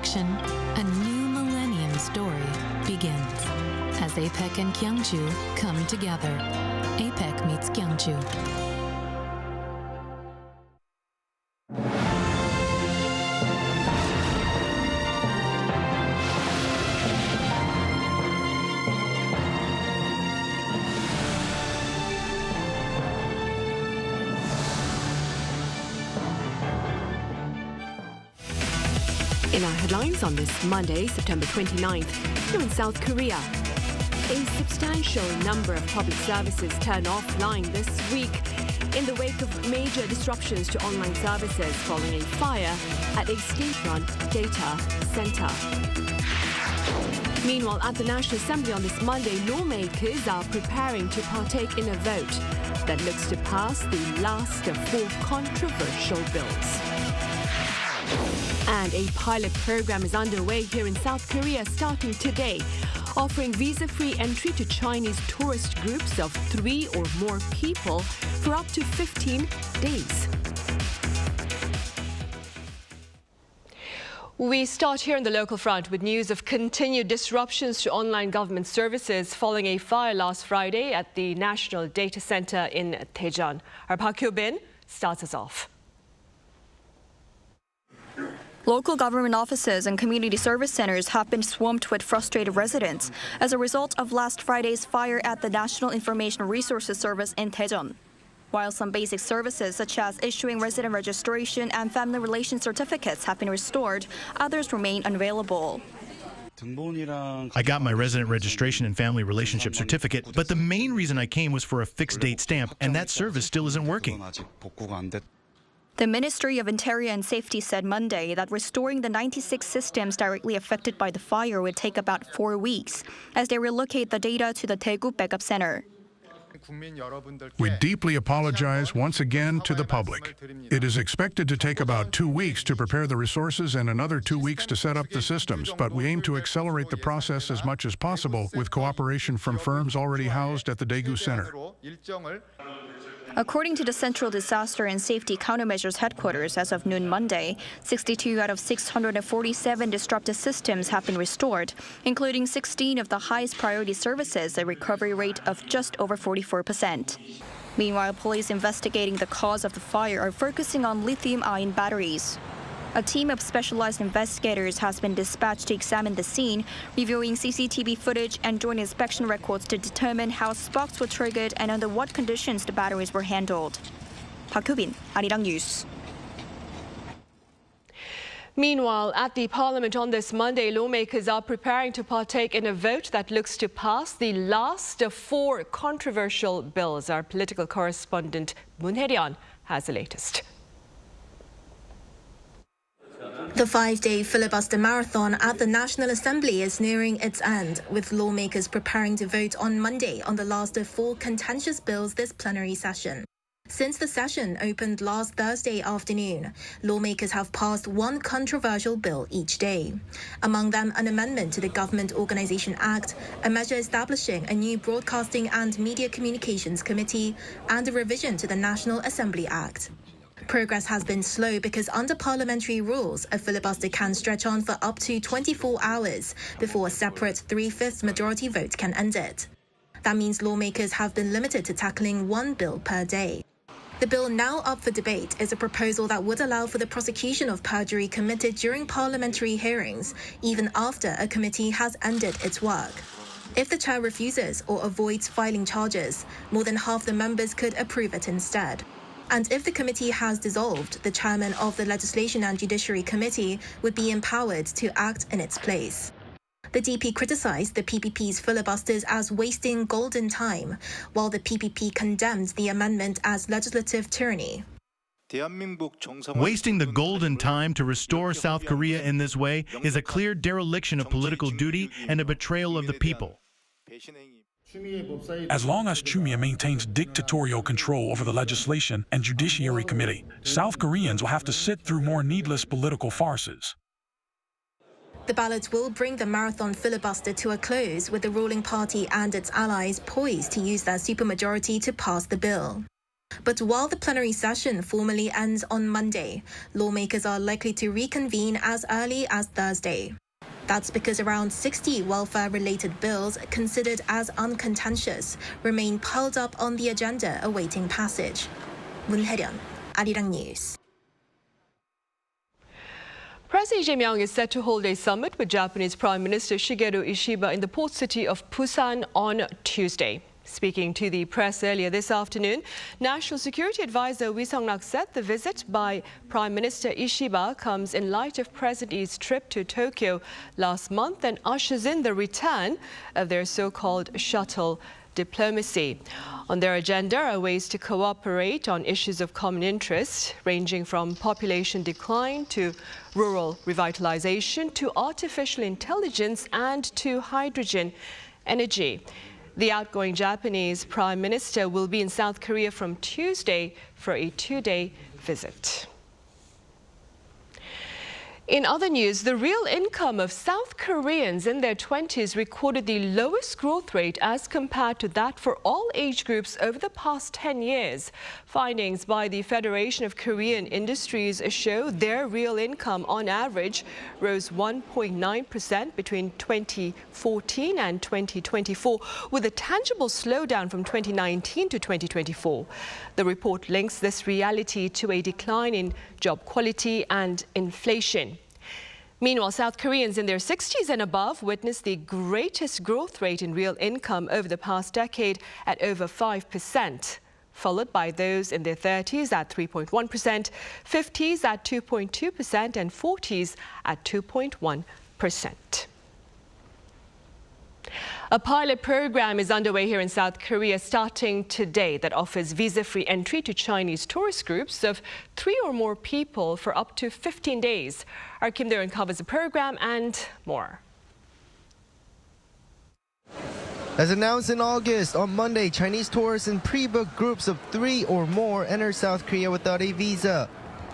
election, a new millennium story begins as APEC and Gyeongju come together. APEC meets Gyeongju. In our headlines on this Monday, September 29th, here in South Korea, a substantial number of public services turn offline this week in the wake of major disruptions to online services following a fire at a state-run data center. Meanwhile, at the National Assembly on this Monday, lawmakers are preparing to partake in a vote that looks to pass the last of 4 controversial bills. And a pilot program is underway here in South Korea starting today, offering visa-free entry to Chinese tourist groups of 3 or more people for up to 15 days. We start here in the local front with news of continued disruptions to online government services following a fire last Friday at the National Data Center in Daejeon. Our Park Hyo-bin starts us off. Local government offices and community service centers have been swamped with frustrated residents as a result of last Friday's fire at the National Information Resources Service in Daejeon. While some basic services such as issuing resident registration and family relation certificates have been restored, others remain unavailable. I got my resident registration and family relationship certificate, but the main reason I came was for a fixed date stamp, and that service still isn't working. The Ministry of Interior and Safety said Monday that restoring the 96 systems directly affected by the fire would take about 4 weeks as they relocate the data to the Daegu Backup Center. We deeply apologize once again to the public. It is expected to take about 2 weeks to prepare the resources and another 2 weeks to set up the systems, but we aim to accelerate the process as much as possible with cooperation from firms already housed at the Daegu Center. According to the Central Disaster and Safety Countermeasures Headquarters, as of noon Monday, 62 out of 647 disrupted systems have been restored, including 16 of the highest priority services, a recovery rate of just over 44%. Meanwhile, police investigating the cause of the fire are focusing on lithium-ion batteries. A team of specialized investigators has been dispatched to examine the scene, reviewing CCTV footage and joint inspection records to determine how sparks were triggered and under what conditions the batteries were handled. Park Hyo-bin, Arirang News. Meanwhile, at the Parliament on this Monday, lawmakers are preparing to partake in a vote that looks to pass the last of 4 controversial bills. Our political correspondent Moon Hae-ryun has the latest. The 5-day filibuster marathon at the National Assembly is nearing its end, with lawmakers preparing to vote on Monday on the last of 4 contentious bills this plenary session. Since the session opened last Thursday afternoon, lawmakers have passed 1 controversial bill each day. Among them, an amendment to the Government Organization Act, a measure establishing a new Broadcasting and Media Communications Committee, and a revision to the National Assembly Act. Progress has been slow because under parliamentary rules, a filibuster can stretch on for up to 24 hours before a separate 3/5 majority vote can end it. That means lawmakers have been limited to tackling 1 bill per day. The bill now up for debate is a proposal that would allow for the prosecution of perjury committed during parliamentary hearings, even after a committee has ended its work. If the chair refuses or avoids filing charges, more than half the members could approve it instead. And if the committee has dissolved, the chairman of the Legislation and Judiciary Committee would be empowered to act in its place. The DP criticized the PPP's filibusters as wasting golden time, while the PPP condemned the amendment as legislative tyranny. Wasting the golden time to restore South Korea in this way is a clear dereliction of political duty and a betrayal of the people. As long as Chumia maintains dictatorial control over the Legislation and Judiciary Committee, South Koreans will have to sit through more needless political farces. The ballot will bring the marathon filibuster to a close, with the ruling party and its allies poised to use their supermajority to pass the bill. But while the plenary session formally ends on Monday, lawmakers are likely to reconvene as early as Thursday. That's because around 60 welfare-related bills considered as uncontentious remain piled up on the agenda awaiting passage. 문혜련, Arirang News. President Lee Jae-myung is set to hold a summit with Japanese Prime Minister Shigeru Ishiba in the port city of Busan on Tuesday. Speaking to the press earlier this afternoon, National Security Advisor Wee Sung-nak said the visit by Prime Minister Ishiba comes in light of President Lee's trip to Tokyo last month and ushers in the return of their so-called shuttle diplomacy. On their agenda are ways to cooperate on issues of common interest, ranging from population decline to rural revitalization to artificial intelligence and to hydrogen energy. The outgoing Japanese Prime Minister will be in South Korea from Tuesday for a two-day visit. In other news, the real income of South Koreans in their 20s recorded the lowest growth rate as compared to that for all age groups over the past 10 years. Findings by the Federation of Korean Industries show their real income on average rose 1.9% between 2014 and 2024, with a tangible slowdown from 2019 to 2024. The report links this reality to a decline in job quality and inflation. Meanwhile, South Koreans in their 60s and above witnessed the greatest growth rate in real income over the past decade at over 5%, followed by those in their 30s at 3.1%, 50s at 2.2%, and 40s at 2.1%. A pilot program is underway here in South Korea starting today that offers visa-free entry to Chinese tourist groups of 3 or more people for up to 15 days. Our Kim Dae-eun covers the program and more. As announced in August, on Monday, Chinese tourists in pre-booked groups of 3 or more enter South Korea without a visa.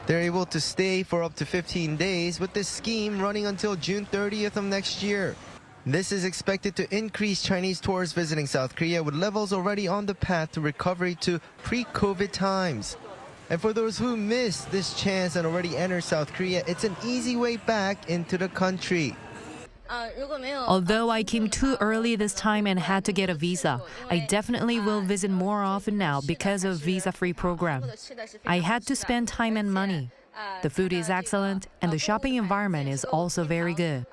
They're able to stay for up to 15 days with this scheme running until June 30th of next year. This is expected to increase Chinese tourists visiting South Korea, with levels already on the path to recovery to pre-COVID times. And for those who missed this chance and already entered South Korea, it's an easy way back into the country. Although I came too early this time and had to get a visa, I definitely will visit more often now because of visa-free program. I had to spend time and money. The food is excellent and the shopping environment is also very good.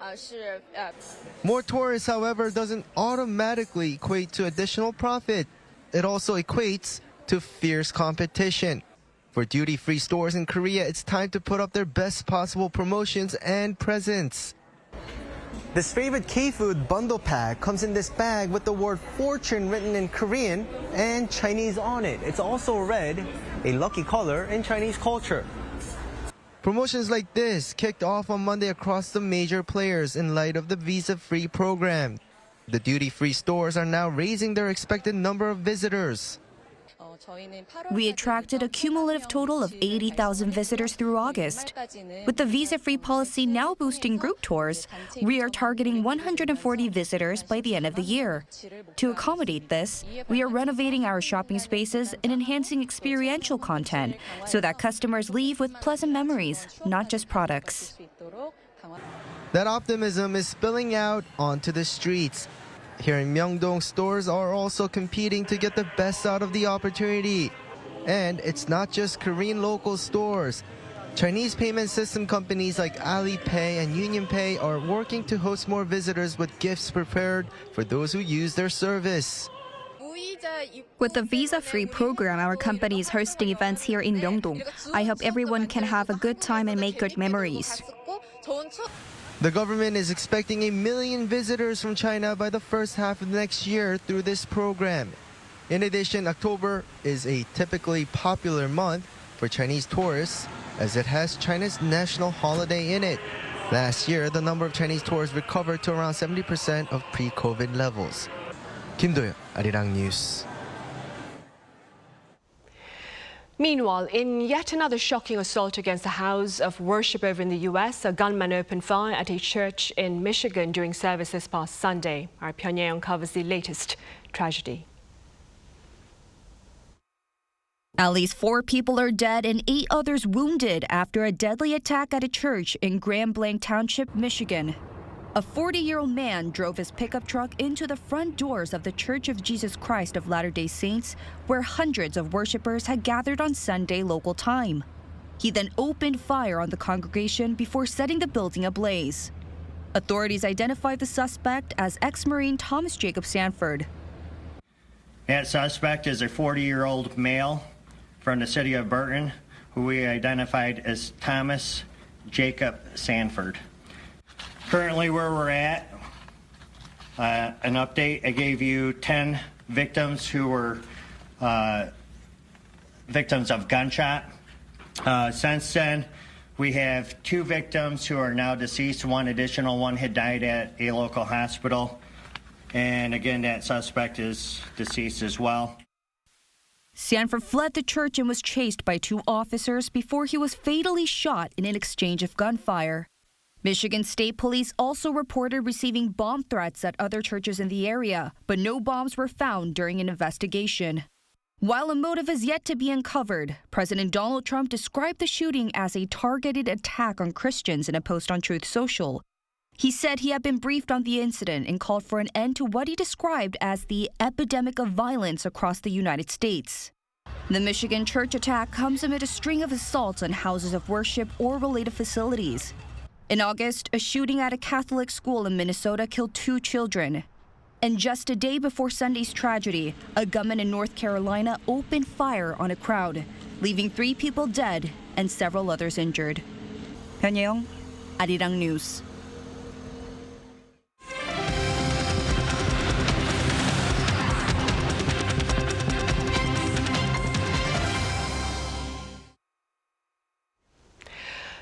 More tourists, however, doesn't automatically equate to additional profit. It also equates to fierce competition. For duty-free stores in Korea, it's time to put up their best possible promotions and presents. This favorite K-food bundle pack comes in this bag with the word fortune written in Korean and Chinese on it. It's also red, a lucky color in Chinese culture. Promotions like this kicked off on Monday across the major players in light of the visa-free program. The duty-free stores are now raising their expected number of visitors. We attracted a cumulative total of 80,000 visitors through August. With the visa-free policy now boosting group tours, we are targeting 140 visitors by the end of the year. To accommodate this, we are renovating our shopping spaces and enhancing experiential content so that customers leave with pleasant memories, not just products. That optimism is spilling out onto the streets. Here in Myeongdong, stores are also competing to get the best out of the opportunity. And it's not just Korean local stores. Chinese payment system companies like Alipay and UnionPay are working to host more visitors with gifts prepared for those who use their service. With the visa-free program, our company is hosting events here in Myeongdong. I hope everyone can have a good time and make good memories. The government is expecting 1 million visitors from China by the first half of next year through this program. In addition, October is a typically popular month for Chinese tourists as it has China's national holiday in it. Last year, the number of Chinese tourists recovered to around 70% of pre-COVID levels. Kim Dae-eun, Arirang News. Meanwhile, in yet another shocking assault against a house of worship over in the U.S., a gunman opened fire at a church in Michigan during service this past Sunday. Our Pyongyang covers the latest tragedy. At least 4 people are dead and 8 others wounded after a deadly attack at a church in Grand Blanc Township, Michigan. A 40-year-old man drove his pickup truck into the front doors of the Church of Jesus Christ of Latter-day Saints, where hundreds of worshipers had gathered on Sunday local time. He then opened fire on the congregation before setting the building ablaze. Authorities identified the suspect as ex-Marine Thomas Jacob Sanford. That suspect is a 40-year-old male from the city of Burton, who we identified as Thomas Jacob Sanford. Currently where we're at, an update, I gave you 10 victims who were victims of gunshot. Since then, we have 2 victims who are now deceased. One had died at a local hospital. And again, that suspect is deceased as well. Sanford fled the church and was chased by 2 officers before he was fatally shot in an exchange of gunfire. Michigan State Police also reported receiving bomb threats at other churches in the area, but no bombs were found during an investigation. While a motive is yet to be uncovered, President Donald Trump described the shooting as a targeted attack on Christians in a post on Truth Social. He said he had been briefed on the incident and called for an end to what he described as the epidemic of violence across the United States. The Michigan church attack comes amid a string of assaults on houses of worship or related facilities. In August, a shooting at a Catholic school in Minnesota killed 2 children. And just a day before Sunday's tragedy, a gunman in North Carolina opened fire on a crowd, leaving 3 people dead and several others injured. 현예영, Arirang News.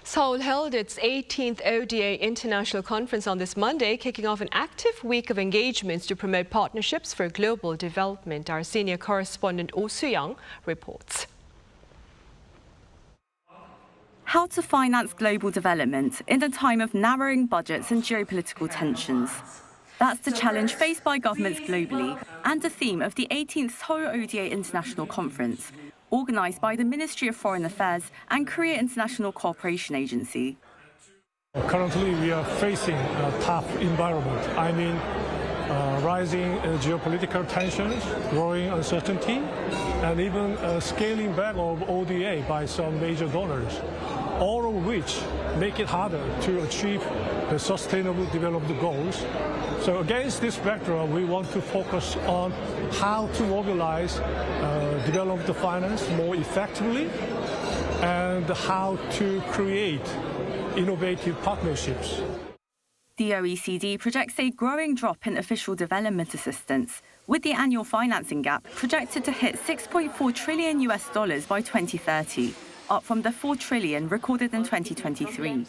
Seoul held its 18th ODA International Conference on this Monday, kicking off an active week of engagements to promote partnerships for global development. Our senior correspondent Oh Soo-young reports. How to finance global development in a time of narrowing budgets and geopolitical tensions. That's the challenge faced by governments globally and the theme of the 18th Seoul ODA International Conference, organised by the Ministry of Foreign Affairs and Korea International Cooperation Agency. Currently, we are facing a tough environment. Rising geopolitical tensions, growing uncertainty, and even scaling back of ODA by some major donors, all of which make it harder to achieve the sustainable development goals. So against this backdrop, we want to focus on how to mobilize development finance more effectively and how to create innovative partnerships. The OECD projects a growing drop in official development assistance, with the annual financing gap projected to hit $6.4 trillion by 2030, up from the $4 trillion recorded in 2023.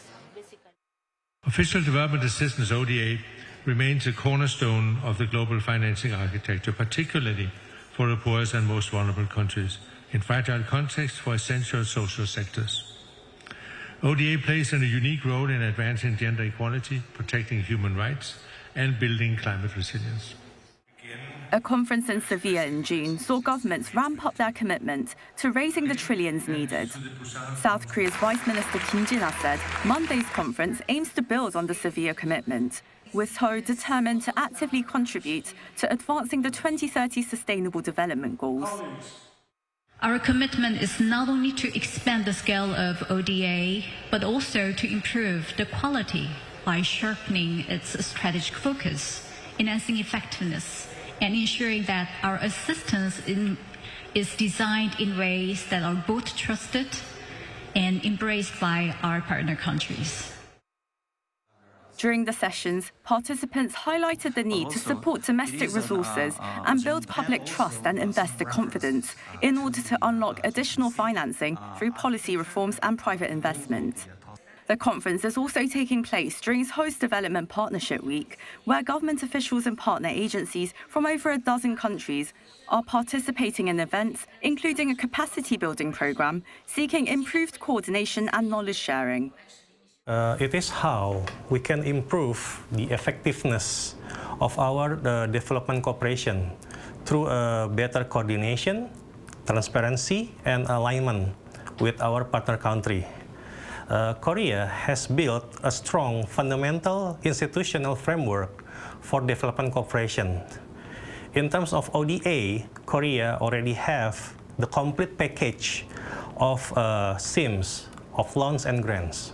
Official development assistance, ODA, remains a cornerstone of the global financing architecture, particularly for the poorest and most vulnerable countries, in fragile contexts for essential social sectors. ODA plays a unique role in advancing gender equality, protecting human rights, and building climate resilience. A conference in Sevilla in June saw governments ramp up their commitment to raising the trillions needed. South Korea's Vice Minister Kim Jin-ha said Monday's conference aims to build on the Sevilla commitment, with Seoul determined to actively contribute to advancing the 2030 Sustainable Development Goals. Our commitment is not only to expand the scale of ODA, but also to improve the quality by sharpening its strategic focus, enhancing effectiveness, and ensuring that our assistance is designed in ways that are both trusted and embraced by our partner countries. During the sessions, participants highlighted the need to support domestic resources and build public trust and investor confidence in order to unlock additional financing through policy reforms and private investment. The conference is also taking place during Seoul's Development Partnership Week, where government officials and partner agencies from over a dozen countries are participating in events, including a capacity-building program seeking improved coordination and knowledge sharing. It is how we can improve the effectiveness of our development cooperation through better coordination, transparency, and alignment with our partner country. Korea has built a strong fundamental institutional framework for development cooperation. In terms of ODA, Korea already have the complete package of SIMs, of loans and grants.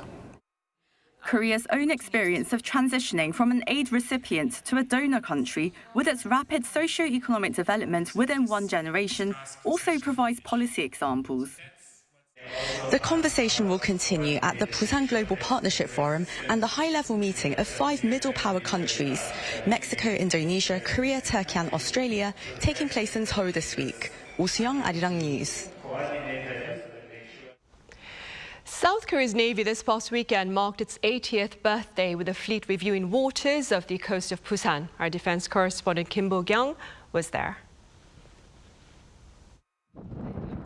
Korea's own experience of transitioning from an aid recipient to a donor country with its rapid socio-economic development within one generation also provides policy examples. The conversation will continue at the Busan Global Partnership Forum and the high-level meeting of 5 middle-power countries, Mexico, Indonesia, Korea, Turkey and Australia, taking place in Seoul this week. Oh Soo-young, Arirang News. South Korea's Navy this past weekend marked its 80th birthday with a fleet review in waters off the coast of Busan. Our defense correspondent Kim Bo-kyung was there.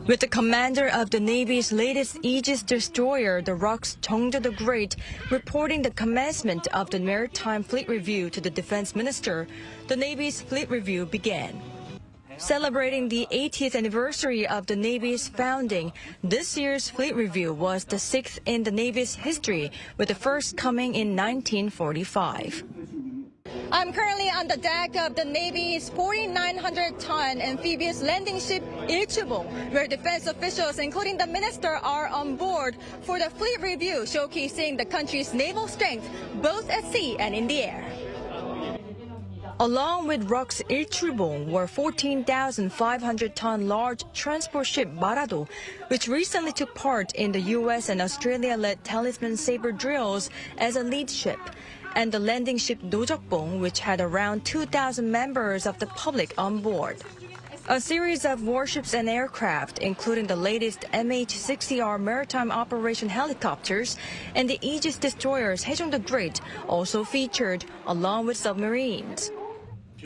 With the commander of the Navy's latest Aegis destroyer, the ROK's Cheongjo the Great, reporting the commencement of the maritime fleet review to the defense minister, the Navy's fleet review began. Celebrating the 80th anniversary of the Navy's founding, this year's fleet review was the 6th in the Navy's history, with the first coming in 1945. I'm currently on the deck of the Navy's 4,900-ton amphibious landing ship Ilchubong, where defense officials, including the minister, are on board for the fleet review, showcasing the country's naval strength both at sea and in the air. Along with ROK's Ilchubong were 14,500-ton large transport ship Barado, which recently took part in the U.S. and Australia-led Talisman Sabre drills as a lead ship, and the landing ship Dojokbong, which had around 2,000 members of the public on board. A series of warships and aircraft, including the latest MH-60R maritime operation helicopters and the Aegis destroyers Haejong the Great, also featured, along with submarines.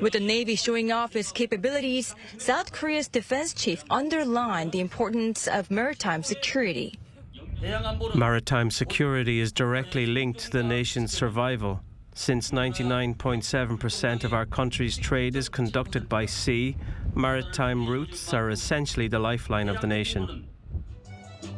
With the Navy showing off its capabilities, South Korea's defense chief underlined the importance of maritime security. Maritime security is directly linked to the nation's survival. Since 99.7% of our country's trade is conducted by sea, maritime routes are essentially the lifeline of the nation.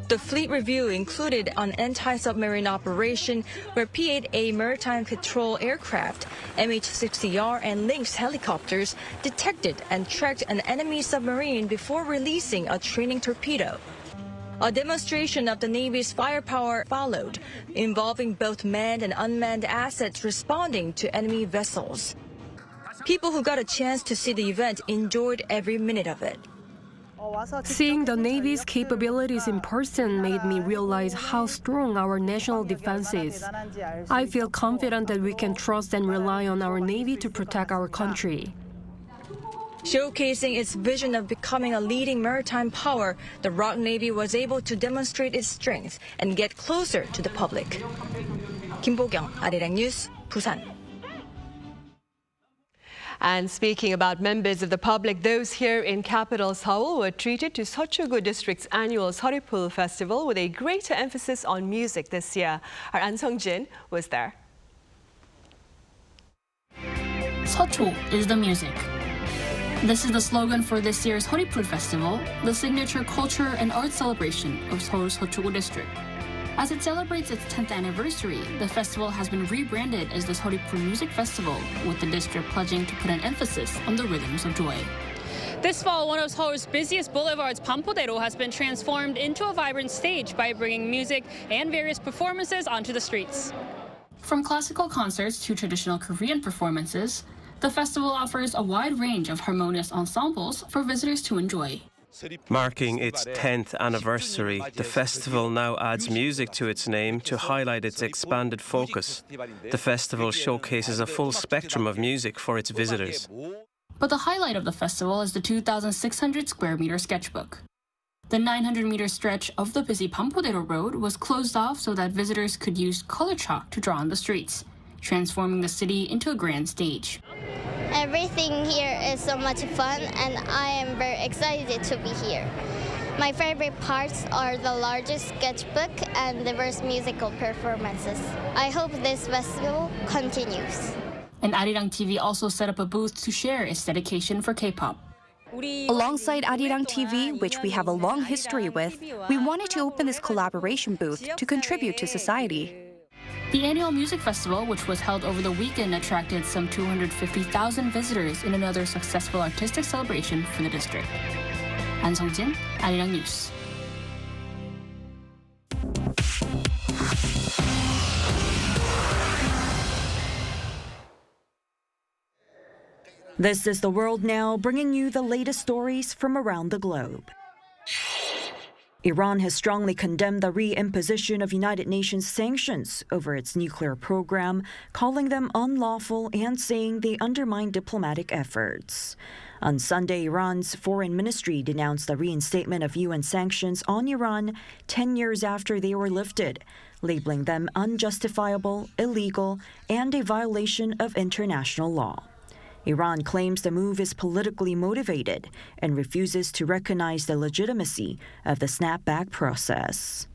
The fleet review included an anti-submarine operation where P-8A maritime patrol aircraft, MH-60R and Lynx helicopters detected and tracked an enemy submarine before releasing a training torpedo. A demonstration of the Navy's firepower followed, involving both manned and unmanned assets responding to enemy vessels. People who got a chance to see the event enjoyed every minute of it. Seeing the Navy's capabilities in person made me realize how strong our national defense is. I feel confident that we can trust and rely on our Navy to protect our country. Showcasing its vision of becoming a leading maritime power, the ROK Navy was able to demonstrate its strength and get closer to the public. Kim Bo-kyung, Arirang News, Busan. And speaking about members of the public, those here in capital Seoul were treated to Seocho-gu District's annual Seoripul Festival with a greater emphasis on music this year. Our An Sung-jin was there. Seocho is the music. This is the slogan for this year's Seoripul Festival, the signature culture and art celebration of Seoul's Seocho-gu District. As it celebrates its 10th anniversary, the festival has been rebranded as the Seoripul Music Festival, with the district pledging to put an emphasis on the rhythms of joy. This fall, one of Seoul's busiest boulevards, Pampodero, has been transformed into a vibrant stage by bringing music and various performances onto the streets. From classical concerts to traditional Korean performances, the festival offers a wide range of harmonious ensembles for visitors to enjoy. Marking its 10th anniversary, the festival now adds music to its name to highlight its expanded focus. The festival showcases a full spectrum of music for its visitors. But the highlight of the festival is the 2,600 square meter sketchbook. The 900-meter stretch of the busy Pampodero Road was closed off so that visitors could use color chalk to draw on the streets, transforming the city into a grand stage. Everything here is so much fun, and I am very excited to be here. My favorite parts are the largest sketchbook and diverse musical performances. I hope this festival continues. And Arirang TV also set up a booth to share its dedication for K-pop. Alongside Arirang TV, which we have a long history with, we wanted to open this collaboration booth to contribute to society. The annual music festival, which was held over the weekend, attracted some 250,000 visitors in another successful artistic celebration for the district. An Sung-jin, Arirang News. This is The World Now, bringing you the latest stories from around the globe. Iran has strongly condemned the re-imposition of United Nations sanctions over its nuclear program, calling them unlawful and saying they undermine diplomatic efforts. On Sunday, Iran's foreign ministry denounced the reinstatement of UN sanctions on Iran 10 years after they were lifted, labeling them unjustifiable, illegal, and a violation of international law. Iran claims the move is politically motivated and refuses to recognize the legitimacy of the snapback process.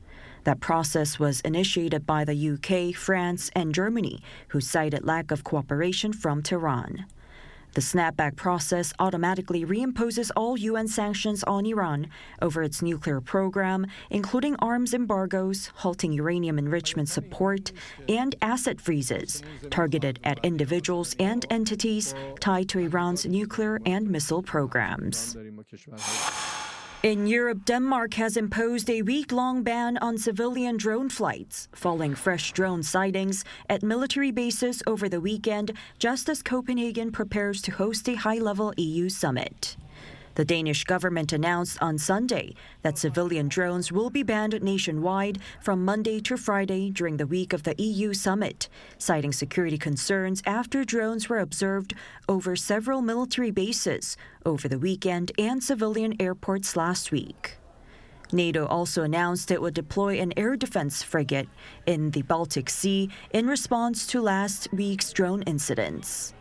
That process was initiated by the UK, France, and Germany, who cited lack of cooperation from Tehran. The snapback process automatically reimposes all UN sanctions on Iran over its nuclear program, including arms embargoes, halting uranium enrichment support, and asset freezes targeted at individuals and entities tied to Iran's nuclear and missile programs. In Europe, Denmark has imposed a week-long ban on civilian drone flights, following fresh drone sightings at military bases over the weekend, just as Copenhagen prepares to host a high-level EU summit. The Danish government announced on Sunday that civilian drones will be banned nationwide from Monday to Friday during the week of the EU summit, citing security concerns after drones were observed over several military bases over the weekend and civilian airports last week. NATO also announced it would deploy an air defense frigate in the Baltic Sea in response to last week's drone incidents.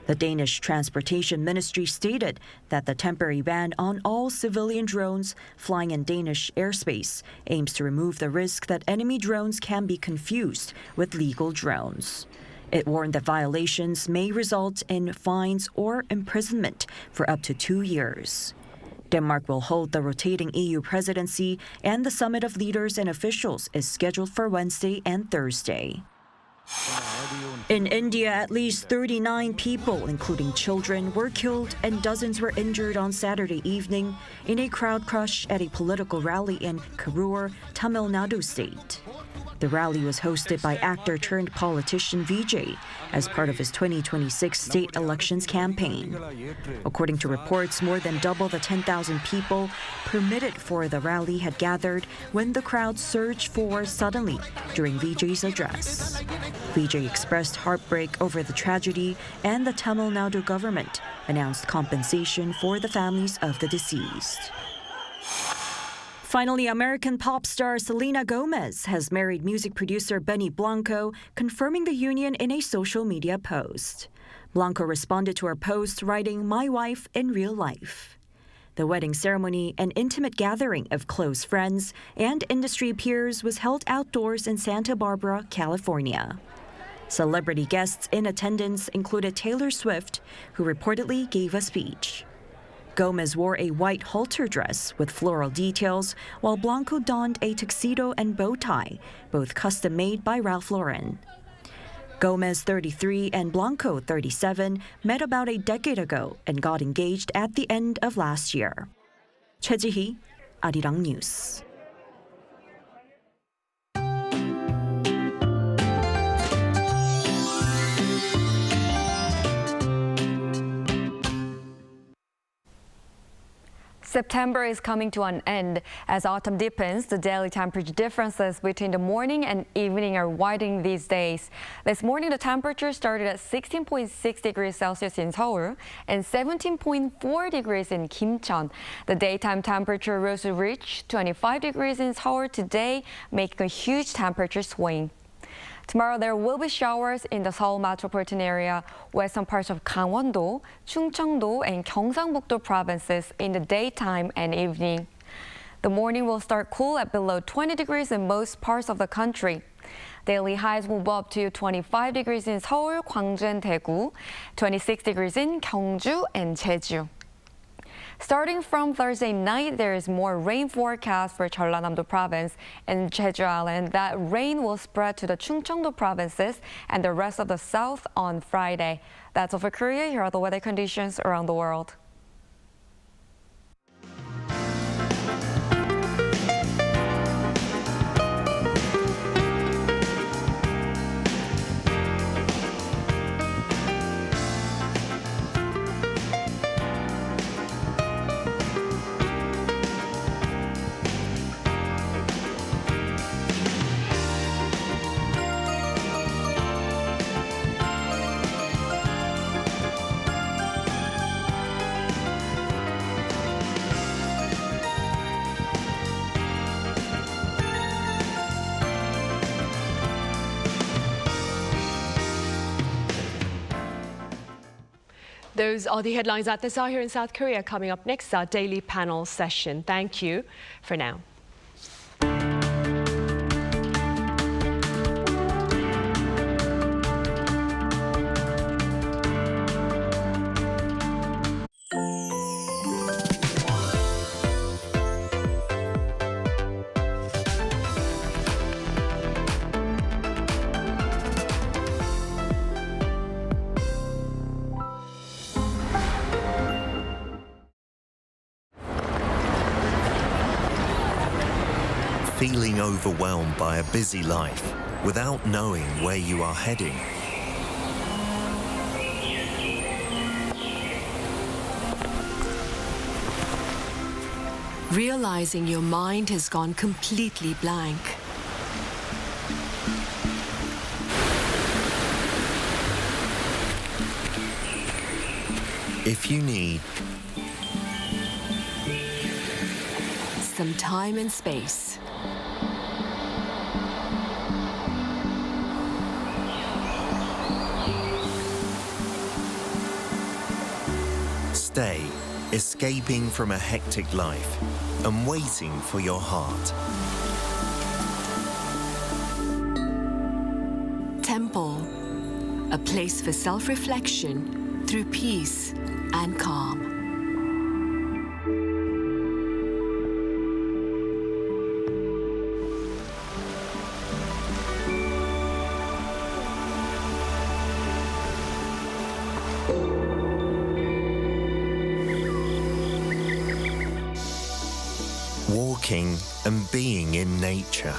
The Danish Transportation Ministry stated that the temporary ban on all civilian drones flying in Danish airspace aims to remove the risk that enemy drones can be confused with legal drones. It warned that violations may result in fines or imprisonment for up to 2 years. Denmark will hold the rotating EU presidency, and the summit of leaders and officials is scheduled for Wednesday and Thursday. In India, at least 39 people, including children, were killed and dozens were injured on Saturday evening in a crowd crush at a political rally in Karur, Tamil Nadu state. The rally was hosted by actor-turned-politician Vijay as part of his 2026 state elections campaign. According to reports, more than double the 10,000 people permitted for the rally had gathered when the crowd surged forward suddenly during Vijay's address. Vijay expressed heartbreak over the tragedy, and the Tamil Nadu government announced compensation for the families of the deceased. Finally, American pop star Selena Gomez has married music producer Benny Blanco, confirming the union in a social media post. Blanco responded to her post, writing, "My wife in real life." The wedding ceremony, an intimate gathering of close friends and industry peers, was held outdoors in Santa Barbara, California. Celebrity guests in attendance included Taylor Swift, who reportedly gave a speech. Gomez wore a white halter dress with floral details, while Blanco donned a tuxedo and bow tie, both custom-made by Ralph Lauren. Gomez, 33, and Blanco, 37, met about a decade ago and got engaged at the end of last year. Choi Ji-hee, Arirang News. September is coming to an end. As autumn deepens, the daily temperature differences between the morning and evening are widening these days. This morning, the temperature started at 16.6 degrees Celsius in Seoul and 17.4 degrees in Kimcheon. The daytime temperature rose to reach 25 degrees in Seoul today, making a huge temperature swing. Tomorrow, there will be showers in the Seoul metropolitan area, western parts of Gangwon-do, Chungcheong-do, and Gyeongsang-buk-do provinces in the daytime and evening. The morning will start cool at below 20 degrees in most parts of the country. Daily highs will go up to 25 degrees in Seoul, Gwangju, and Daegu, 26 degrees in Gyeongju and Jeju. Starting from Thursday night, there is more rain forecast for Jeollanam-do province and Jeju Island. That rain will spread to the Chungcheong-do provinces and the rest of the south on Friday. That's all for Korea. Here are the weather conditions around the world. Those are the headlines at this hour here in South Korea. Coming up next, our daily panel session. Thank you for now. Feeling overwhelmed by a busy life without knowing where you are heading. Realizing your mind has gone completely blank. If you need some time and space. Stay, escaping from a hectic life and waiting for your heart. Temple, a place for self-reflection through peace and calm. Walking and being in nature.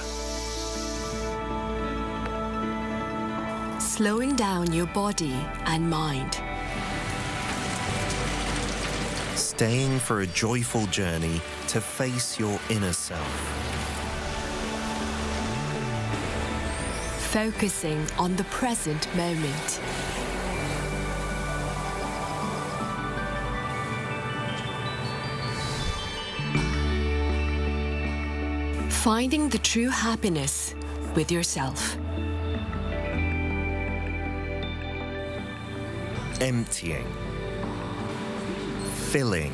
Slowing down your body and mind. Staying for a joyful journey to face your inner self. Focusing on the present moment. Finding the true happiness with yourself. Emptying. Filling.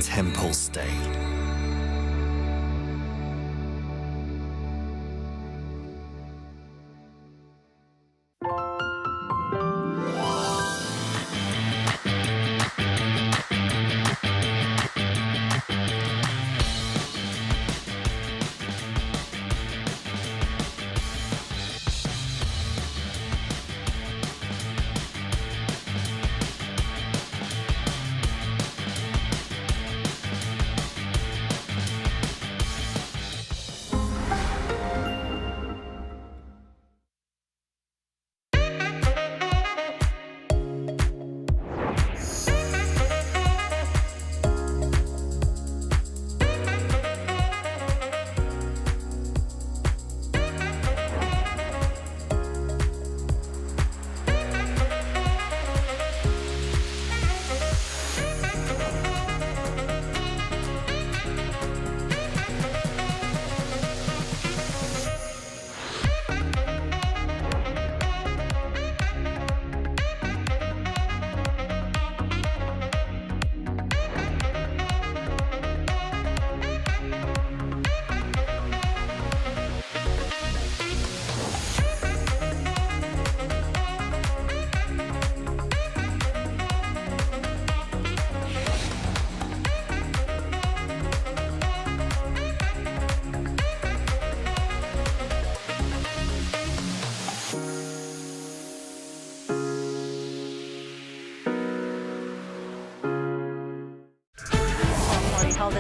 Temple stay.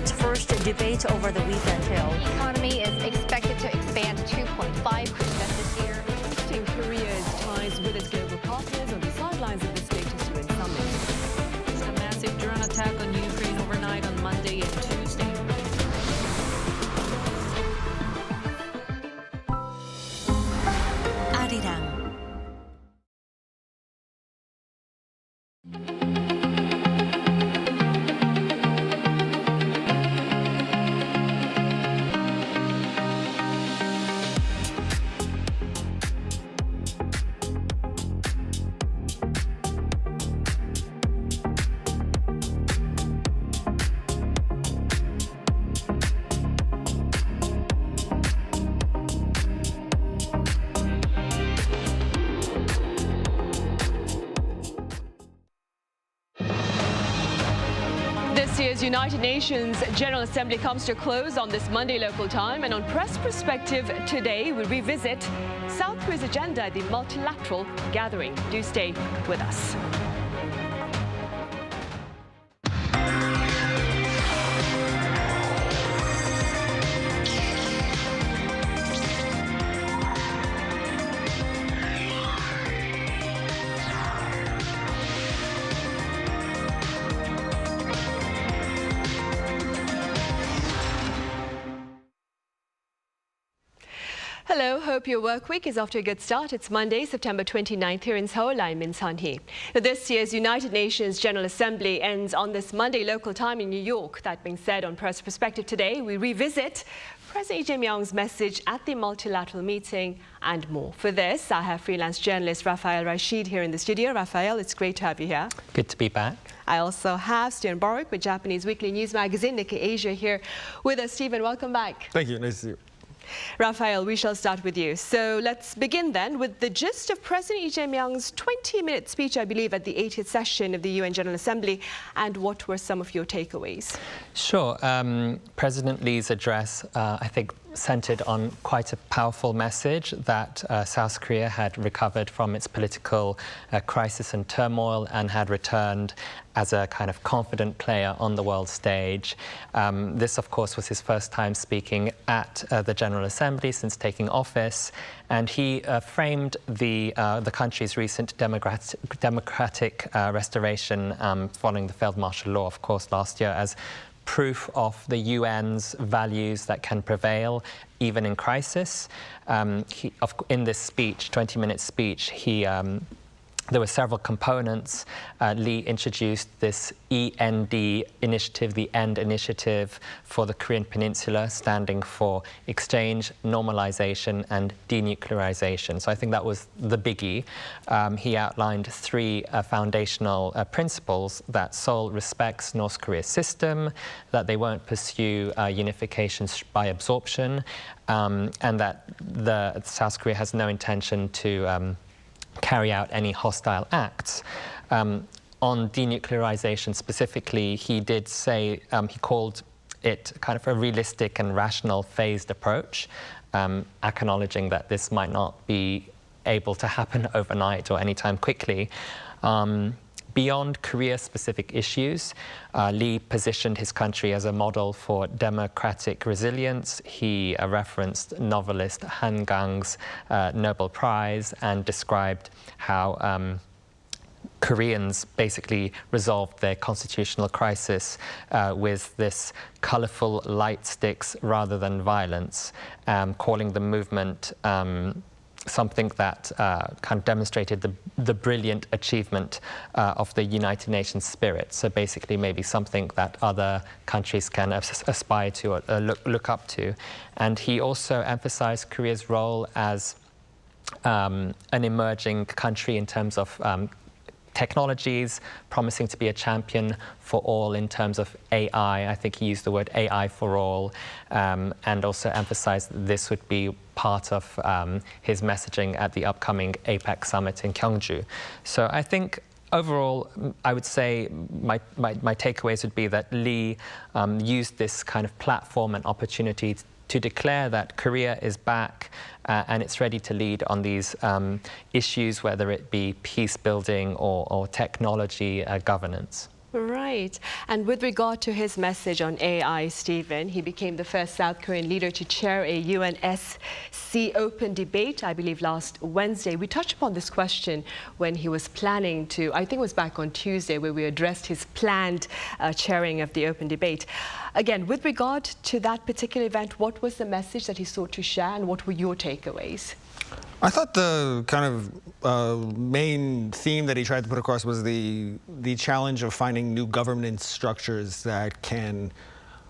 its first debate over the weekend. The economy is expected to expand 2.5% this year. Korea's ties with its global partners on the sidelines of this latest UN summit. A massive drone attack on Ukraine overnight on Monday and Tuesday. Arirang. This year's United Nations General Assembly comes to a close on this Monday local time, and on Press Perspective today we revisit South Korea's agenda at the multilateral gathering. Do stay with us. Hello, hope your work week is off to a good start. It's Monday, September 29th here in Seoul. I'm Min Sun-hee. This year's United Nations General Assembly ends on this Monday local time in New York. That being said, on Press Perspective today, we revisit President Lee Jae-myung's message at the multilateral meeting and more. For this, I have freelance journalist Rafael Rashid here in the studio. Rafael, it's great to have you here. Good to be back. I also have Stephen Borwick with Japanese weekly news magazine Nikkei Asia here with us. Stephen, welcome back. Thank you. Nice to see you. Rafael, we shall start with you. So let's begin then with the gist of President Lee Jae-myung's 20-minute speech, I believe, at the 80th session of the UN General Assembly. And what were some of your takeaways? Sure. President Lee's address, I think, centered on quite a powerful message that South Korea had recovered from its political crisis and turmoil and had returned as a kind of confident player on the world stage. This, of course, was his first time speaking at the General Assembly since taking office, and he framed the country's recent democratic restoration following the failed martial law, of course, last year as proof of the UN's values that can prevail even in crisis. In this speech, 20-minute speech, there were several components. Lee introduced this END initiative, the END initiative for the Korean Peninsula, standing for exchange, normalization, and denuclearization. So I think that was the biggie. He outlined three foundational principles: that Seoul respects North Korea's system, that they won't pursue unification by absorption, and that South Korea has no intention to carry out any hostile acts. On denuclearization specifically, he did say, he called it kind of a realistic and rational phased approach, acknowledging that this might not be able to happen overnight or anytime quickly. Beyond Korea-specific issues, Lee positioned his country as a model for democratic resilience. He referenced novelist Han Gang's Nobel Prize and described how Koreans basically resolved their constitutional crisis with this colorful light sticks rather than violence, calling the movement something that kind of demonstrated the brilliant achievement of the United Nations spirit. So basically maybe something that other countries can aspire to or look up to. And he also emphasized Korea's role as an emerging country in terms of technologies, promising to be a champion for all in terms of AI. I think he used the word AI for all, and also emphasized that this would be part of his messaging at the upcoming APEC summit in Gyeongju. So I think overall, I would say my takeaways would be that Lee used this kind of platform and opportunity to declare that Korea is back and it's ready to lead on these issues, whether it be peace building or technology governance. Right. And with regard to his message on AI, Stephen, he became the first South Korean leader to chair a UNSC open debate, I believe, last Wednesday. We touched upon this question when he was planning to, I think it was back on Tuesday, where we addressed his planned chairing of the open debate. Again, with regard to that particular event, what was the message that he sought to share and what were your takeaways? I thought the kind of main theme that he tried to put across was the challenge of finding new governance structures that can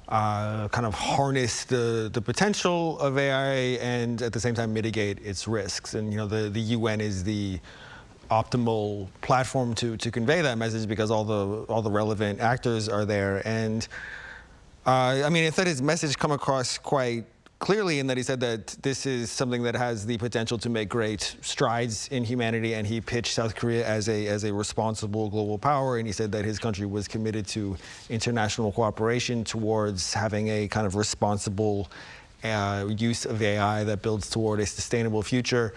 kind of harness the potential of AI and at the same time mitigate its risks. And the UN is the optimal platform to convey that message because all the relevant actors are there. And I mean, I thought his message come across quite clearly in that he said that this is something that has the potential to make great strides in humanity, and he pitched South Korea as a responsible global power, and he said that his country was committed to international cooperation towards having a kind of responsible use of AI that builds toward a sustainable future.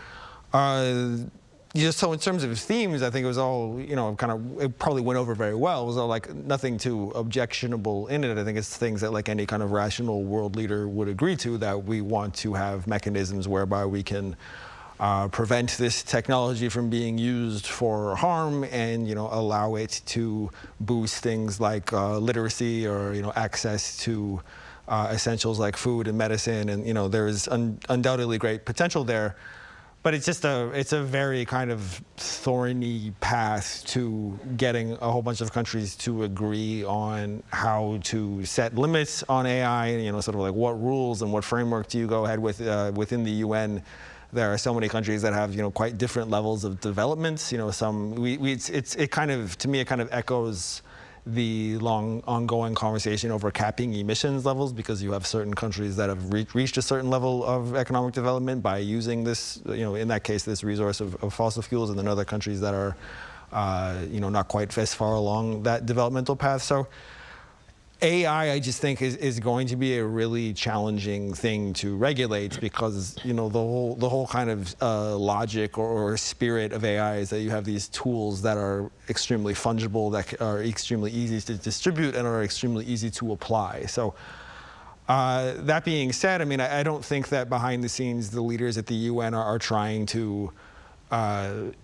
So in terms of themes, I think it was all, it probably went over very well. It was all like nothing too objectionable in it. I think it's things that like any kind of rational world leader would agree to, that we want to have mechanisms whereby we can prevent this technology from being used for harm and, allow it to boost things like literacy or, access to essentials like food and medicine. And, there is undoubtedly great potential there. But it's just it's a very kind of thorny path to getting a whole bunch of countries to agree on how to set limits on AI, and, sort of like what rules and what framework do you go ahead with within the UN. There are so many countries that have, quite different levels of developments. It kind of, to me, it kind of echoes the long ongoing conversation over capping emissions levels, because you have certain countries that have reached a certain level of economic development by using this, in that case, this resource of fossil fuels, and then other countries that are, not quite as far along that developmental path. So AI, I just think, is going to be a really challenging thing to regulate, because the whole kind of logic or spirit of AI is that you have these tools that are extremely fungible, that are extremely easy to distribute, and are extremely easy to apply. So that being said, I mean, I don't think that behind the scenes the leaders at the UN are trying to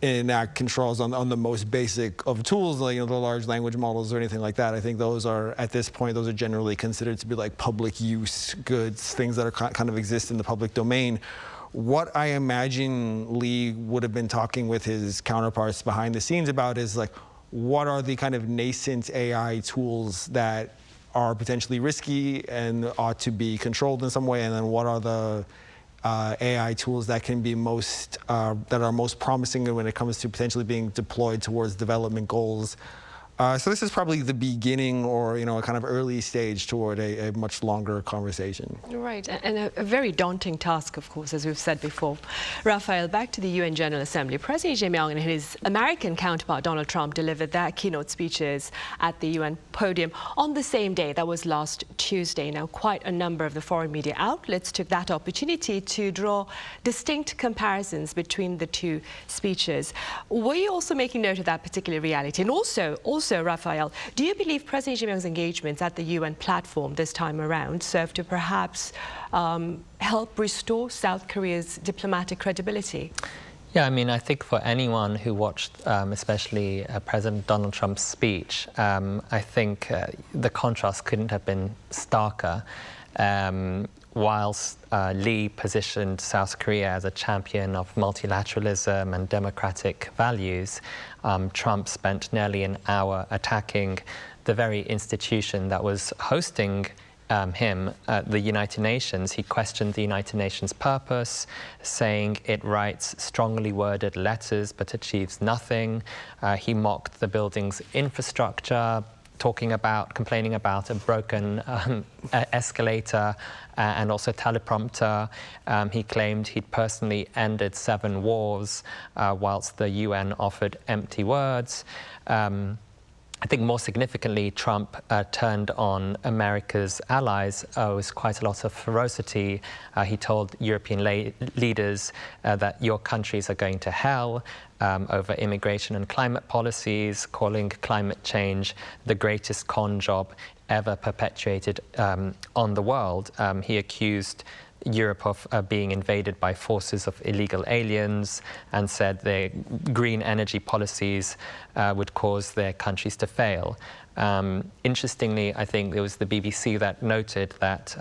enact controls on the most basic of tools, like the large language models or anything like that. I think those are, at this point, those are generally considered to be like public use goods, things that are kind of exist in the public domain. What I imagine Lee would have been talking with his counterparts behind the scenes about is like, what are the kind of nascent AI tools that are potentially risky and ought to be controlled in some way, and then what are the AI tools that can be that are most promising when it comes to potentially being deployed towards development goals. So this is probably the beginning, or a kind of early stage toward a much longer conversation. Right, and a very daunting task, of course, as we've said before. Raphael, back to the UN General Assembly. President Lee Jae-myung and his American counterpart Donald Trump delivered their keynote speeches at the UN podium on the same day. That was last Tuesday. Now, quite a number of the foreign media outlets took that opportunity to draw distinct comparisons between the two speeches. Were you also making note of that particular reality? And also, Raphael, do you believe President Lee Jae-myung's engagements at the UN platform this time around serve to perhaps help restore South Korea's diplomatic credibility? Yeah, I mean, I think for anyone who watched, especially President Donald Trump's speech, I think the contrast couldn't have been starker. Whilst Lee positioned South Korea as a champion of multilateralism and democratic values, Trump spent nearly an hour attacking the very institution that was hosting him at the United Nations. He questioned the United Nations purpose, saying it writes strongly worded letters but achieves nothing. He mocked the building's infrastructure, complaining about a broken escalator and also teleprompter. He claimed he'd personally ended 7 wars whilst the UN offered empty words. I think more significantly, Trump turned on America's allies with quite a lot of ferocity. He told European leaders that your countries are going to hell over immigration and climate policies, calling climate change the greatest con job ever perpetuated on the world. He accused Europe of being invaded by forces of illegal aliens and said their green energy policies would cause their countries to fail. Interestingly, I think it was the BBC that noted that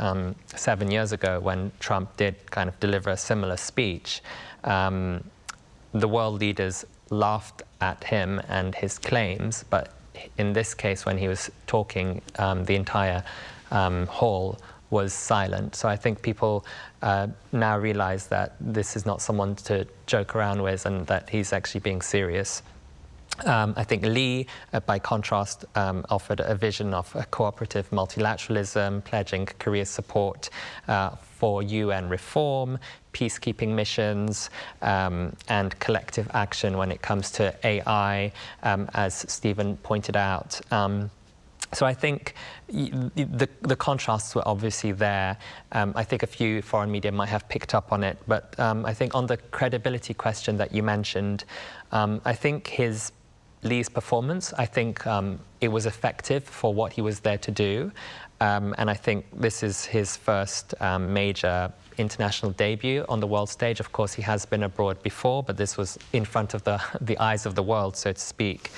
7 years ago, when Trump did kind of deliver a similar speech, the world leaders laughed at him and his claims, but in this case, when he was talking, the entire hall was silent. So I think people now realize that this is not someone to joke around with and that he's actually being serious. I think Lee, by contrast, offered a vision of a cooperative multilateralism, pledging Korea's support for UN reform, peacekeeping missions, and collective action when it comes to AI, as Stephen pointed out. So I think the contrasts were obviously there. I think a few foreign media might have picked up on it, but I think on the credibility question that you mentioned, I think Lee's performance, I think it was effective for what he was there to do. And I think this is his first major international debut on the world stage. Of course, he has been abroad before, but this was in front of the eyes of the world, so to speak.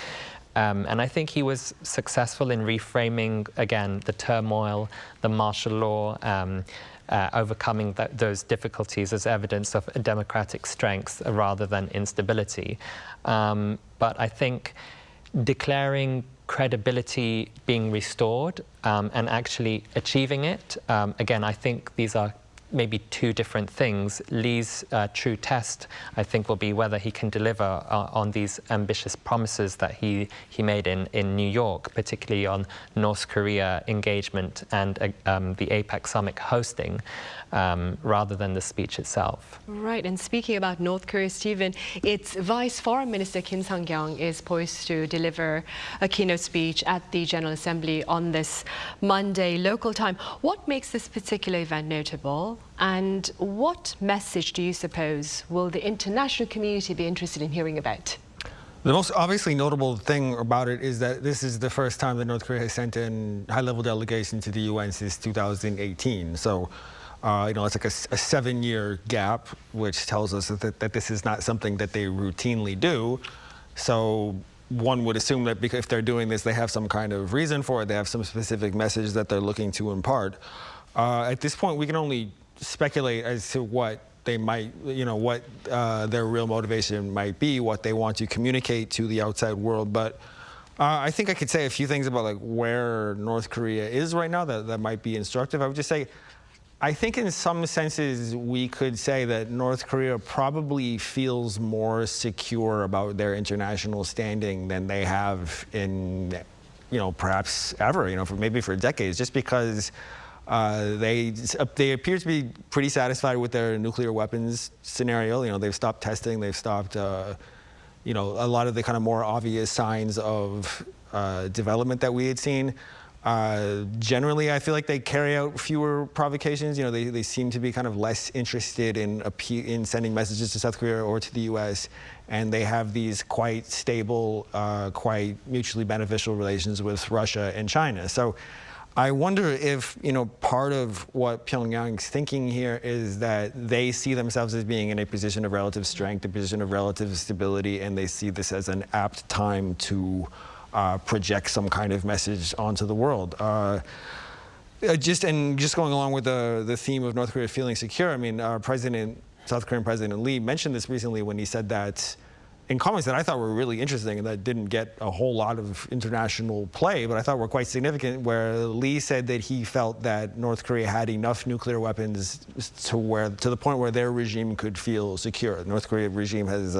And I think he was successful in reframing, again, the turmoil, the martial law, overcoming those difficulties as evidence of a democratic strength rather than instability. But I think declaring credibility being restored and actually achieving it, again, I think these are maybe two different things. Lee's true test, I think, will be whether he can deliver on these ambitious promises that he made in New York, particularly on North Korea engagement and the APEC summit hosting, rather than the speech itself. Right, and speaking about North Korea, Stephen, its Vice Foreign Minister Kim Sang-kyung is poised to deliver a keynote speech at the General Assembly on this Monday local time. What makes this particular event notable? And what message do you suppose will the international community be interested in hearing about? The most obviously notable thing about it is that this is the first time that North Korea has sent in high-level delegation to the UN since 2018. So, you know, it's like a 7-year gap, which tells us that this is not something that they routinely do. So one would assume that because if they're doing this, they have some kind of reason for it. They have some specific message that they're looking to impart. At this point, we can only speculate as to what they might, you know, what their real motivation might be, what they want to communicate to the outside world. But I think I could say a few things about like where North Korea is right now that might be instructive. I would just say, I think in some senses we could say that North Korea probably feels more secure about their international standing than they have in, you know, perhaps ever, you know, maybe for decades, just because they appear to be pretty satisfied with their nuclear weapons scenario. You know, they've stopped testing, they've stopped, you know, a lot of the kind of more obvious signs of development that we had seen. Generally, I feel like they carry out fewer provocations. You know, they seem to be kind of less interested in sending messages to South Korea or to the U.S., and they have these quite stable, quite mutually beneficial relations with Russia and China. So I wonder if, you know, part of what Pyongyang's thinking here is that they see themselves as being in a position of relative strength, a position of relative stability, and they see this as an apt time to project some kind of message onto the world. Just going along with the theme of North Korea feeling secure, I mean, South Korean President Lee mentioned this recently when he said that in comments that I thought were really interesting and that didn't get a whole lot of international play, but I thought were quite significant, where Lee said that he felt that North Korea had enough nuclear weapons to the point where their regime could feel secure. The North Korea regime has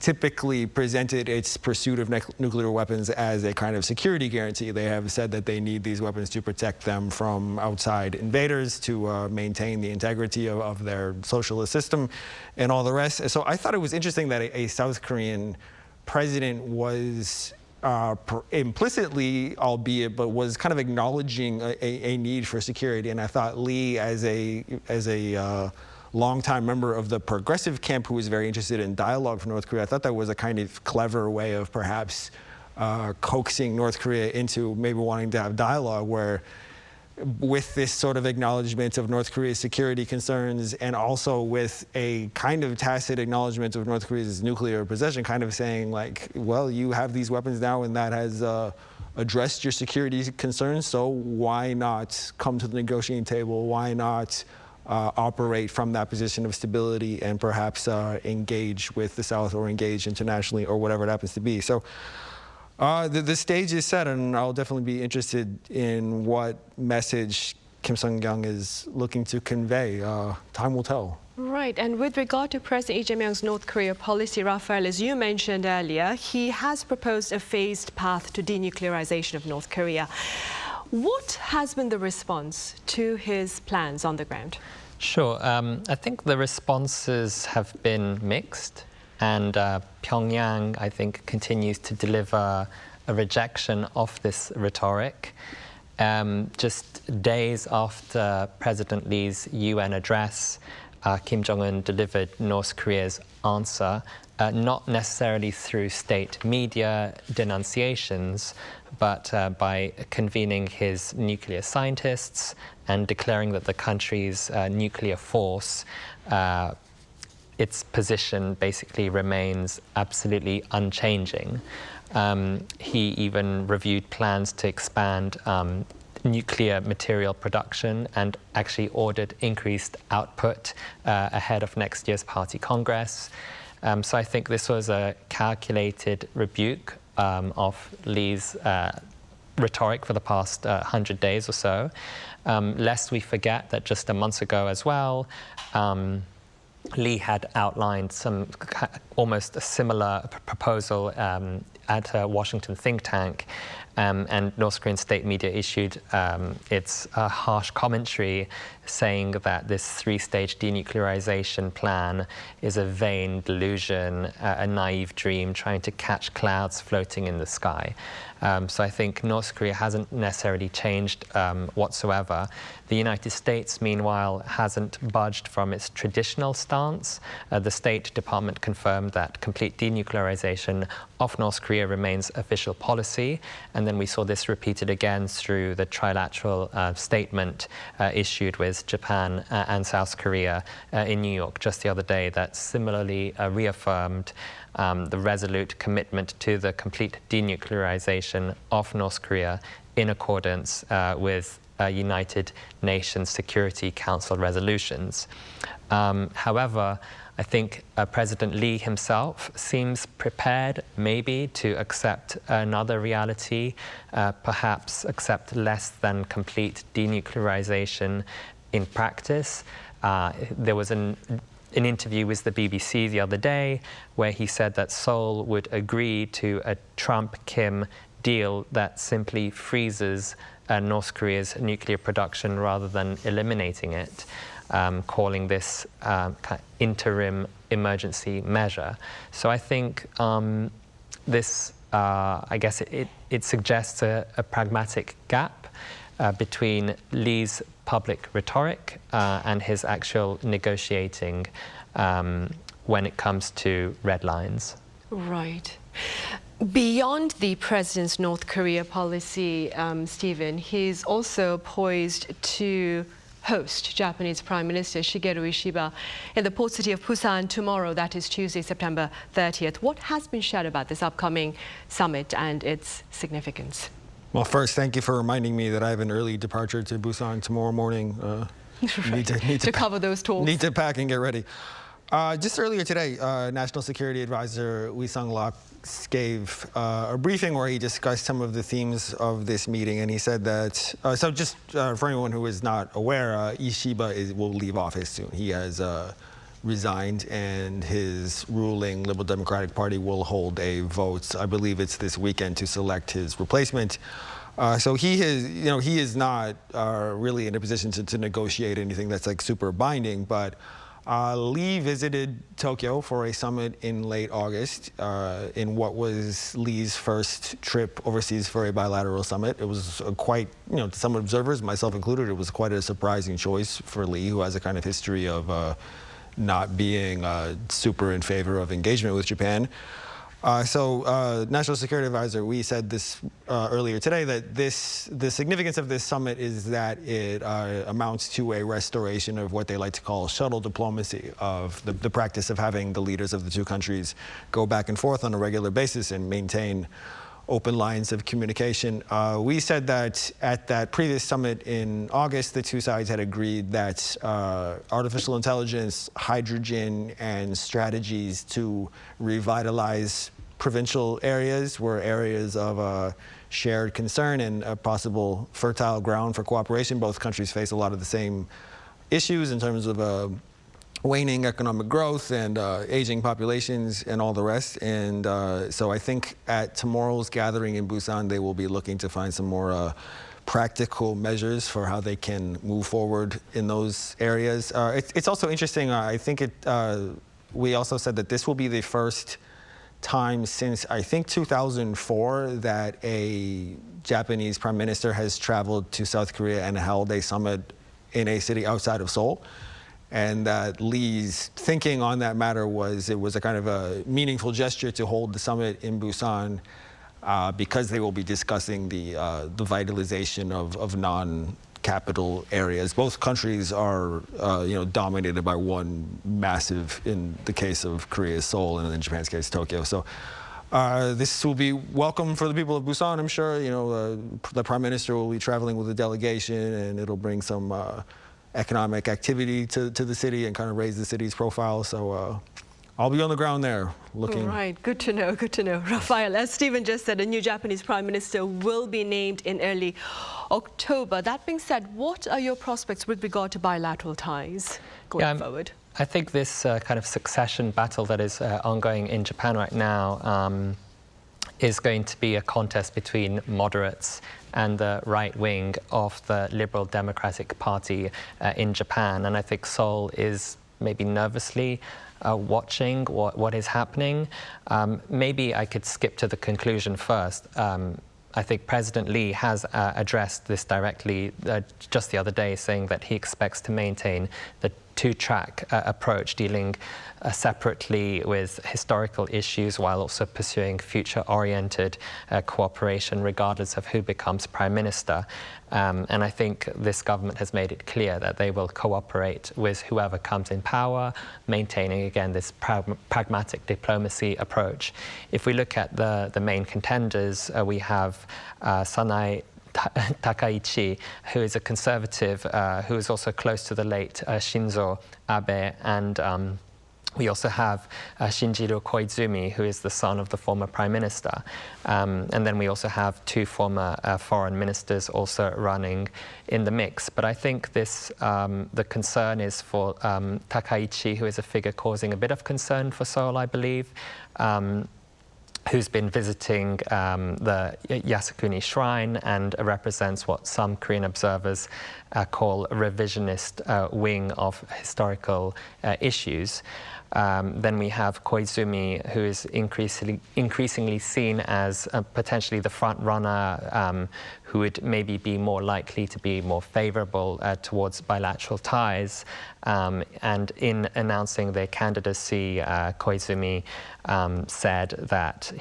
typically presented its pursuit of nuclear weapons as a kind of security guarantee. They have said that they need these weapons to protect them from outside invaders, to maintain the integrity of their socialist system and all the rest. So I thought it was interesting that a South Korean president was implicitly, albeit, but was kind of acknowledging a need for security. And I thought Lee, as a longtime member of the progressive camp who was very interested in dialogue from North Korea, I thought that was a kind of clever way of perhaps coaxing North Korea into maybe wanting to have dialogue, where with this sort of acknowledgement of North Korea's security concerns, and also with a kind of tacit acknowledgement of North Korea's nuclear possession, kind of saying like, well, you have these weapons now and that has addressed your security concerns, so why not come to the negotiating table? Why not operate from that position of stability and perhaps engage with the South or engage internationally or whatever it happens to be. So the stage is set, and I'll definitely be interested in what message Kim Sung-kyung is looking to convey. Time will tell. Right, and with regard to President Lee Jae-myung's North Korea policy, Raphael, as you mentioned earlier, he has proposed a phased path to denuclearization of North Korea. What has been the response to his plans on the ground? Sure. I think the responses have been mixed, and Pyongyang, I think, continues to deliver a rejection of this rhetoric. Just days after President Lee's UN address, Kim Jong-un delivered North Korea's answer, not necessarily through state media denunciations, but by convening his nuclear scientists and declaring that the country's nuclear force, its position basically remains absolutely unchanging. He even reviewed plans to expand nuclear material production and actually ordered increased output ahead of next year's party congress. So I think this was a calculated rebuke of Lee's rhetoric for the past 100 days or so. Lest we forget that just a month ago as well, Lee had outlined some almost a similar proposal at a Washington think tank, and North Korean state media issued its harsh commentary saying that this three-stage denuclearization plan is a vain delusion, a naive dream trying to catch clouds floating in the sky. So I think North Korea hasn't necessarily changed whatsoever. The United States, meanwhile, hasn't budged from its traditional stance. The State Department confirmed that complete denuclearization of North Korea remains official policy. And then we saw this repeated again through the trilateral statement issued with Japan and South Korea in New York just the other day that similarly reaffirmed the resolute commitment to the complete denuclearization of North Korea in accordance with United Nations Security Council resolutions. However, I think President Lee himself seems prepared maybe to accept another reality, perhaps accept less than complete denuclearization in practice. There was an interview with the BBC the other day where he said that Seoul would agree to a Trump-Kim deal that simply freezes North Korea's nuclear production rather than eliminating it, calling this kind of interim emergency measure. So I think this, I guess it suggests a pragmatic gap between Lee's public rhetoric and his actual negotiating when it comes to red lines. Right. Beyond the president's North Korea policy, Stephen, he's also poised to host Japanese Prime Minister Shigeru Ishiba in the port city of Busan tomorrow, that is Tuesday, September 30th. What has been shared about this upcoming summit and its significance? Well, first, thank you for reminding me that I have an early departure to Busan tomorrow morning. Right. need to cover those talks. Need to pack and get ready. Just earlier today, National Security Advisor Lee Sung-lak gave a briefing where he discussed some of the themes of this meeting, and he said that, so just for anyone who is not aware, Ishiba will leave office soon. He has resigned, and his ruling Liberal Democratic Party will hold a vote, I believe it's this weekend, to select his replacement. So he is not really in a position to negotiate anything that's like super binding, but Lee visited Tokyo for a summit in late August in what was Lee's first trip overseas for a bilateral summit. It was quite, to some observers, myself included, it was quite a surprising choice for Lee, who has a kind of history of not being super in favor of engagement with Japan. National Security Advisor, we said this earlier today, that the significance of this summit is that it amounts to a restoration of what they like to call shuttle diplomacy, of the practice of having the leaders of the two countries go back and forth on a regular basis and maintain open lines of communication. We said that at that previous summit in August, the two sides had agreed that artificial intelligence, hydrogen, and strategies to revitalize provincial areas were areas of shared concern and a possible fertile ground for cooperation. Both countries face a lot of the same issues in terms of waning economic growth and aging populations and all the rest. And so I think at tomorrow's gathering in Busan, they will be looking to find some more practical measures for how they can move forward in those areas. It's also interesting, I think we also said that this will be the first time since, I think, 2004 that a Japanese prime minister has traveled to South Korea and held a summit in a city outside of Seoul. And that Lee's thinking on that matter was it was a kind of a meaningful gesture to hold the summit in Busan because they will be discussing the vitalization of non-capital areas. Both countries are dominated by one massive, in the case of Korea's Seoul and in Japan's case Tokyo. So this will be welcome for the people of Busan, I'm sure. The prime minister will be traveling with a delegation, and it'll bring some economic activity to the city and kind of raise the city's profile. So I'll be on the ground there looking. All right, good to know, good to know. Rafael, as Stephen just said, a new Japanese prime minister will be named in early October. That being said, what are your prospects with regard to bilateral ties going forward? I think this kind of succession battle that is ongoing in Japan right now is going to be a contest between moderates and the right wing of the Liberal Democratic Party in Japan. And I think Seoul is maybe nervously watching what is happening. Maybe I could skip to the conclusion first. I think President Lee has addressed this directly just the other day, saying that he expects to maintain the two-track approach, dealing separately with historical issues while also pursuing future-oriented cooperation regardless of who becomes prime minister. And I think this government has made it clear that they will cooperate with whoever comes in power, maintaining, again, this pragmatic diplomacy approach. If we look at the main contenders, we have Sanai Takaichi, who is a conservative, who is also close to the late Shinzo Abe, and we also have Shinjiro Koizumi, who is the son of the former prime minister. And then we also have two former foreign ministers also running in the mix. But I think this, the concern is for Takaichi, who is a figure causing a bit of concern for Seoul, I believe, who's been visiting the Yasukuni Shrine and represents what some Korean observers call a revisionist wing of historical issues. Then we have Koizumi, who is increasingly seen as potentially the front runner, who would maybe be more likely to be more favorable towards bilateral ties. And in announcing their candidacy, Koizumi said that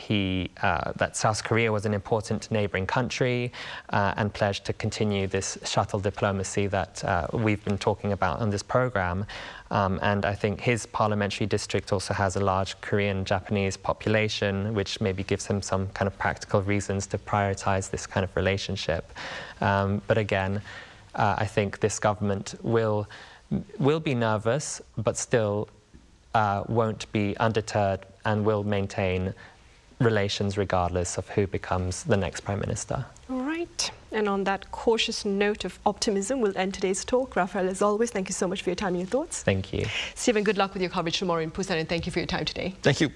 that South Korea was an important neighboring country and pledged to continue this shuttle diplomacy that we've been talking about on this program. And I think his parliamentary district also has a large Korean-Japanese population, which maybe gives him some kind of practical reasons to prioritize this kind of relationship. But again, I think this government will be nervous, but still won't be undeterred and will maintain relations regardless of who becomes the next prime minister. All right. And on that cautious note of optimism, we'll end today's talk. Rafael, as always, thank you so much for your time and your thoughts. Thank you. Stephen, good luck with your coverage tomorrow in Busan, and thank you for your time today. Thank you.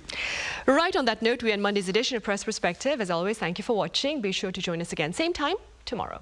Right, on that note, we end Monday's edition of Press Perspective. As always, thank you for watching. Be sure to join us again, same time tomorrow.